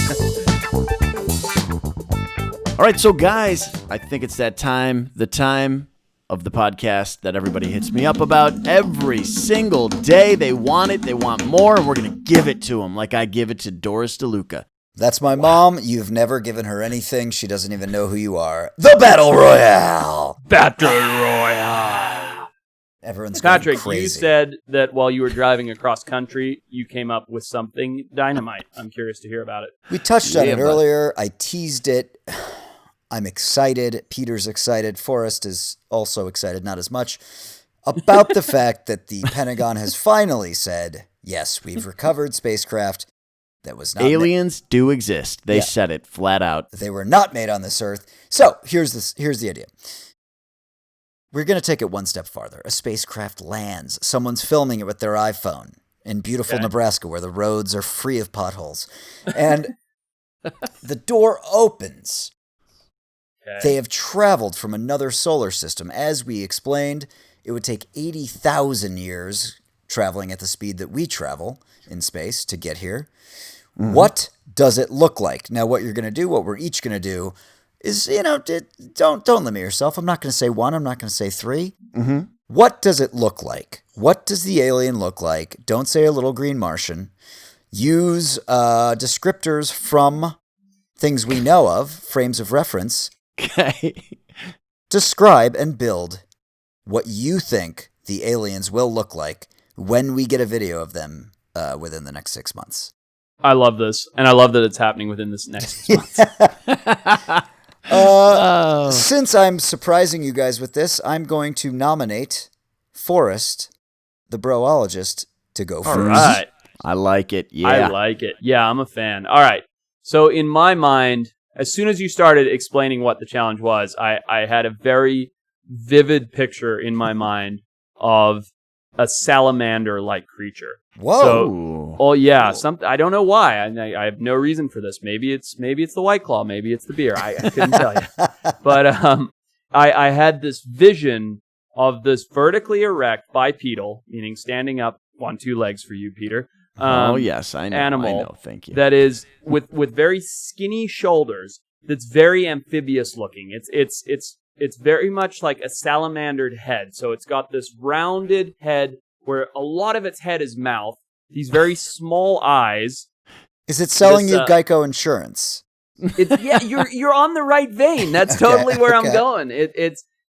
All right, so guys, I think it's that time, the time of the podcast that everybody hits me up about every single day. They want it, they want more, and we're going to give it to them like I give it to Doris DeLuca. That's my mom. You've never given her anything. She doesn't even know who you are. The Battle Royale! Battle Royale! Everyone's going Patrick, crazy. you said that while you were driving across country, you came up with something dynamite. I'm curious to hear about it. We touched on it earlier. I teased it. I'm excited. Peter's excited. Forrest is also excited, not as much, about the fact that the Pentagon has finally said, yes, we've recovered spacecraft that was not aliens do exist. They said it flat out. They were not made on this Earth. So here's the idea. We're going to take it one step farther. A spacecraft lands. Someone's filming it with their iPhone in beautiful Nebraska where the roads are free of potholes. And the door opens. They have traveled from another solar system. As we explained, it would take 80,000 years traveling at the speed that we travel in space to get here. Mm-hmm. What does it look like? Now, what you're going to do, what we're each going to do is, don't limit yourself. I'm not going to say one. I'm not going to say three. Mm-hmm. What does it look like? What does the alien look like? Don't say a little green Martian. Use descriptors from things we know of, frames of reference. Okay. Describe and build what you think the aliens will look like when we get a video of them within the next 6 months. I love this, and I love that it's happening within this next 6 months. Since I'm surprising you guys with this, I'm going to nominate Forrest, the broologist, to go first. All right. I like it. Yeah. I like it. Yeah, I'm a fan. All right. So in my mind, as soon as you started explaining what the challenge was, I had a very vivid picture in my mind of a salamander-like creature. Whoa! I don't know why. I have no reason for this. Maybe it's the White Claw. Maybe it's the beer. I couldn't tell you. But I had this vision of this vertically erect bipedal, meaning standing up on two legs for you, Peter. Yes, I know. Animal I know. Thank you. That is with very skinny shoulders. That's very amphibious looking. It's very much like a salamandered head. So it's got this rounded head where a lot of its head is mouth. These very small eyes. Is it selling you Geico insurance? You're on the right vein. That's totally where I'm going.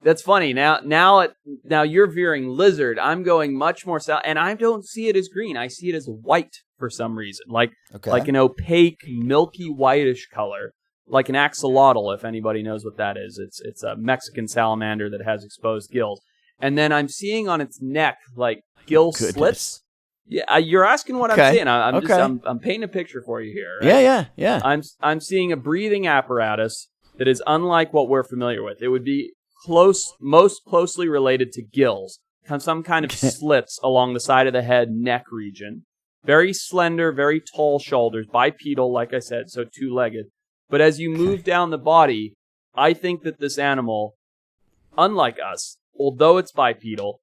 That's funny. Now you're veering lizard. I'm going much more south, and I don't see it as green. I see it as white for some reason, like an opaque, milky whitish color, like an axolotl. If anybody knows what that is, it's a Mexican salamander that has exposed gills. And then I'm seeing on its neck like gill slits. Yeah, you're asking what I'm seeing. I'm painting a picture for you here. Right? Yeah. I'm seeing a breathing apparatus that is unlike what we're familiar with. It would be most closely related to gills, some kind of slits along the side of the head, neck region. Very slender, very tall shoulders, bipedal, like I said, so two-legged. But as you move down the body, I think that this animal, unlike us, although it's bipedal,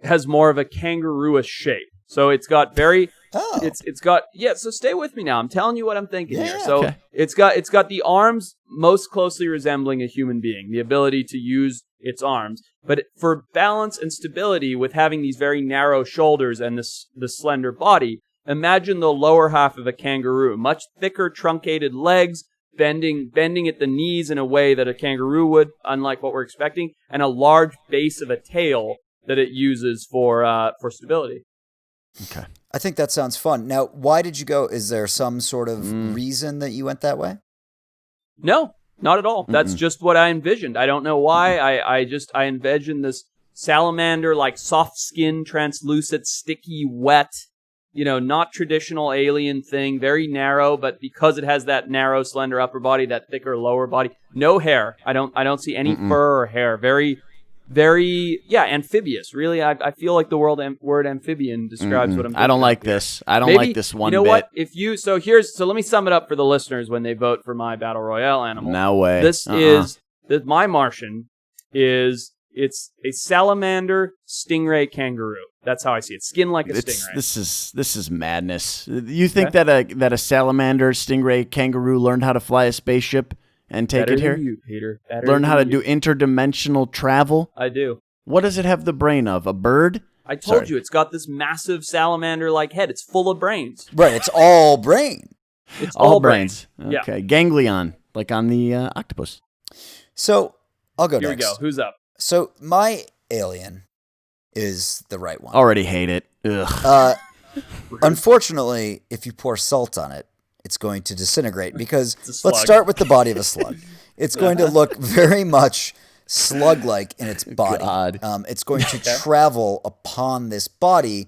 has more of a kangaroo-ish shape. So it's got so stay with me now. I'm telling you what I'm thinking here. So it's got the arms most closely resembling a human being, the ability to use its arms. But for balance and stability with having these very narrow shoulders and the slender body, imagine the lower half of a kangaroo, much thicker truncated legs, bending at the knees in a way that a kangaroo would, unlike what we're expecting, and a large base of a tail that it uses for stability. Okay. I think that sounds fun. Now, why did you go? Is there some sort of reason that you went that way? No, not at all. That's just what I envisioned. I don't know why. I envisioned this salamander, like soft skin, translucent, sticky, wet, not traditional alien thing, very narrow, but because it has that narrow, slender upper body, that thicker lower body, no hair. I don't see any fur or hair. Very, very, amphibious. Really, I feel like the word amphibian describes what I'm thinking. I don't like this. I don't like this one bit. You know what? So let me sum it up for the listeners when they vote for my Battle Royale animal. No way. My Martian it's a salamander stingray kangaroo. That's how I see it. Skin like a stingray. This is madness. You think that a salamander, stingray, kangaroo learned how to fly a spaceship and take Better it here? than you, Peter. Better Learn than how to you. do interdimensional travel? I do. What does it have the brain of? A bird? I told you, it's got this massive salamander-like head. It's full of brains. Right, it's all brain. It's All brains. Yeah. Okay. Ganglion, like on the octopus. So I'll go Here next. we go. Who's up? So my alien is the right one. Already hate it. Ugh. Unfortunately, if you pour salt on it, it's going to disintegrate because It's a slug. let's start with the body of a slug. It's going to look very much slug-like in its body. God. It's going to travel upon this body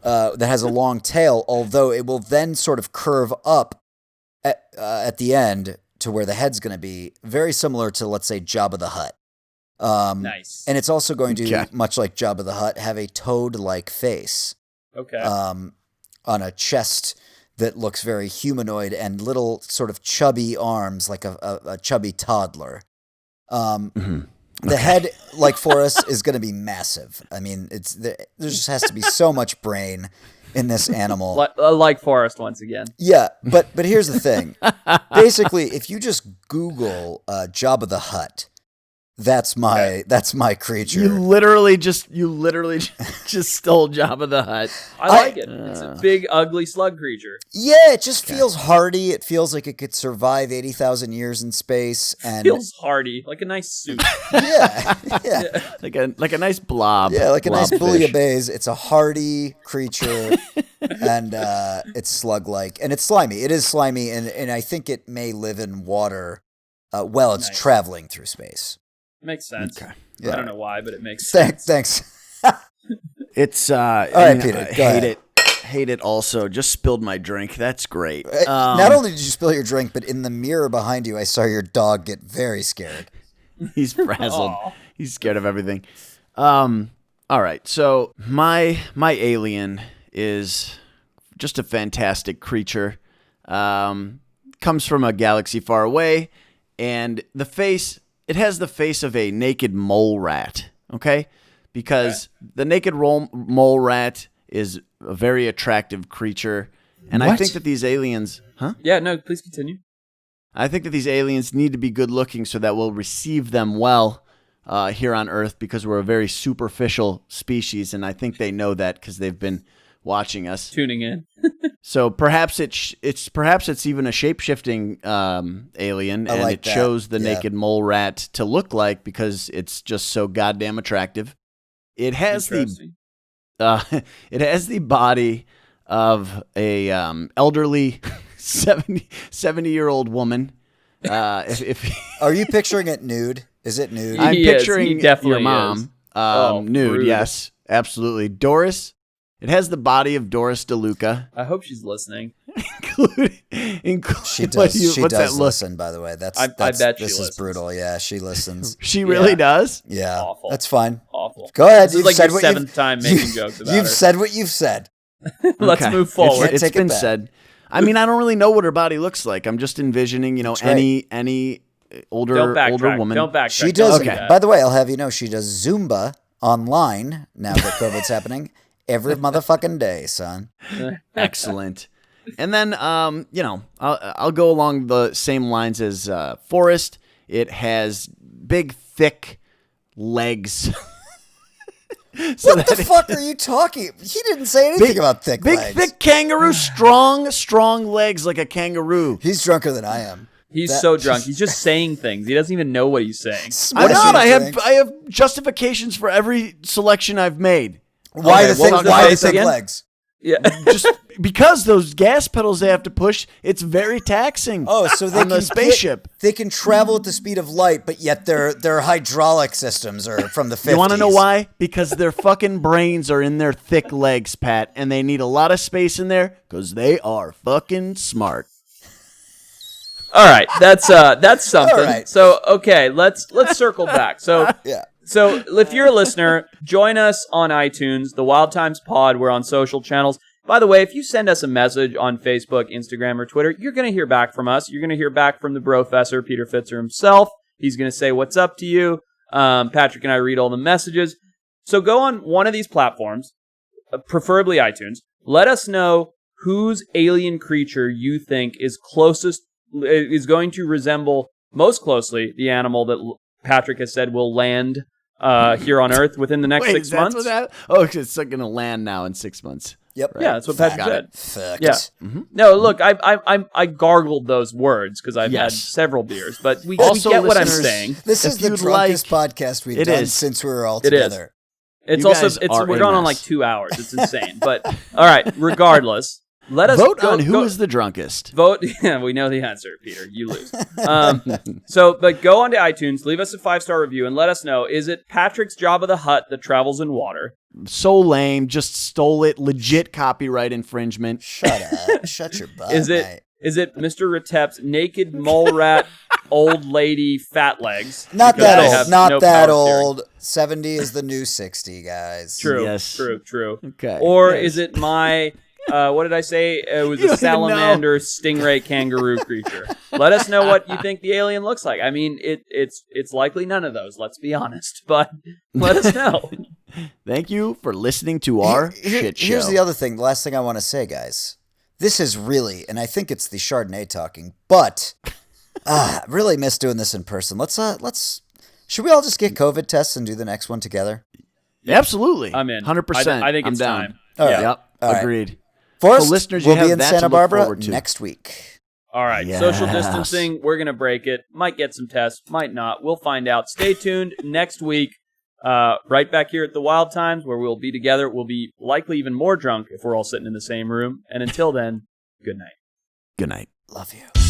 that has a long tail, although it will then sort of curve up at the end to where the head's going to be, very similar to, let's say, Jabba the Hutt. Nice. And it's also going to, Okay. much like Jabba the Hutt, have a toad-like face Okay. on a chest that looks very humanoid and little sort of chubby arms like a chubby toddler. The head, like Forrest, is going to be massive. I mean, there just has to be so much brain in this animal. Like Forrest once again. Yeah, but here's the thing. Basically, if you just Google Jabba the Hutt, that's my creature. You literally just stole Jabba the Hutt. I like it. It's a big, ugly slug creature. Yeah, it just feels hardy. It feels like it could survive 80,000 years in space. And Feels hardy, like a nice suit. yeah, Like a nice blob. yeah, like a nice blobfish. bouillabaisse. It's a hardy creature, and it's slug-like, and it's slimy. It is slimy, and I think it may live in water while it's Nice. traveling through space. Makes sense. Okay. Yeah. I don't know why, but it makes sense. Thanks. It's All right, Peter, I go hate ahead. it. Hate it also. Just spilled my drink. That's great. Not only did you spill your drink, but in the mirror behind you, I saw your dog get very scared. He's frazzled. Aw. He's scared of everything. All right. So my alien is just a fantastic creature. Comes from a galaxy far away, and it has the face of a naked mole rat. Okay, because the naked mole rat is a very attractive creature, and I What? think that these aliens, Yeah, no, please continue. I think that these aliens need to be good looking so that we'll receive them well here on Earth, because we're a very superficial species, and I think they know that because they've been watching us. Tuning in. So perhaps it's even a shape-shifting alien, I and like it that. chose the Yeah. naked mole rat to look like because it's just so goddamn attractive. It has Interesting. it has the body of a elderly 70-year-old woman. If Are you picturing it nude? Is it nude? I'm He is. picturing He definitely your mom is. Oh, nude, rude. yes, absolutely. Doris. It has the body of Doris DeLuca, I hope she's listening. including She does. She what's that does look? listen. By the way, I bet she this listens. is brutal. Yeah, she listens. She really Yeah. does. Yeah, Awful. that's fine. Awful. Go ahead. This is You've like said your what seventh time making jokes about You've her. said what you've said. Let's Okay. move forward. It's Take it been back. said. I mean, I don't really know what her body looks like. I'm just envisioning, That's any Don't older backtrack. woman. Don't backtrack. She Don't does. do that. By the way, I'll have you know, she does Zumba online now that COVID's happening every motherfucking day, son. Excellent. And then, I'll go along the same lines as Forrest. It has big, thick legs. What the fuck are you talking? He didn't say anything about thick Big, legs. thick kangaroo, strong legs like a kangaroo. He's drunker than I am. He's That- so drunk. He's just saying things. He doesn't even know what he's saying. I'm Smashing not. drinks. I have justifications for every selection I've made. Why Okay, the what thick? was the Why the face thick again? legs? Yeah. Just because those gas pedals they have to push, it's very taxing. Oh, so they on the can spaceship. They can travel at the speed of light, but yet their hydraulic systems are from the 50s. You want to know why? Because their fucking brains are in their thick legs, Pat, and they need a lot of space in there because they are fucking smart. All right. That's something. All right. So okay, let's circle back. So Yeah. So if you're a listener, join us on iTunes, the Wild Times Pod. We're on social channels. By the way, if you send us a message on Facebook, Instagram, or Twitter, you're going to hear back from us. You're going to hear back from the Brofessor, Peter Fitzer himself. He's going to say what's up to you. Patrick and I read all the messages. So go on one of these platforms, preferably iTunes. Let us know whose alien creature you think is going to resemble most closely the animal that Patrick has said will land here on Earth within the next 6 months. It's going to land now in 6 months. Yep. Yeah, that's what Patrick said. Fact. Yeah. Mm-hmm. No, look, I gargled those words because I've had several beers, but we get what I'm saying. This is the drunkest podcast we've done since we were all together. It's we're going on like 2 hours. It's insane. But all right, regardless, let us vote on who is the drunkest. Vote. Yeah, we know the answer, Peter. You lose. But go onto iTunes, leave us a 5-star review, and let us know: is it Patrick's Jabba the Hutt that travels in water? So lame. Just stole it. Legit copyright infringement. Shut up. Shut your butt. Is it Mr. Retep's naked mole rat old lady fat legs? Not that old. Not that old. 70 is the new 60, guys. True. Yes. True. Okay. Or is it my what did I say? It was a salamander stingray kangaroo creature. Let us know what you think the alien looks like. I mean, it's likely none of those, let's be honest. But let us know. Thank you for listening to our shit show. Here's the other thing. The last thing I want to say, guys. This is really, and I think it's the Chardonnay talking, but I really miss doing this in person. Should we all just get COVID tests and do the next one together? Absolutely. I'm in. 100%. I think I'm it's down. time. All right. Yep. All right. Agreed. Forrest, So listeners, you we'll have be in that to Santa look Barbara forward to. next week. All right. Yes. Social distancing. We're going to break it. Might get some tests. Might not. We'll find out. Stay tuned next week. Right back here at the Wild Times where we'll be together. We'll be likely even more drunk if we're all sitting in the same room. And until then, good night. Good night. Love you.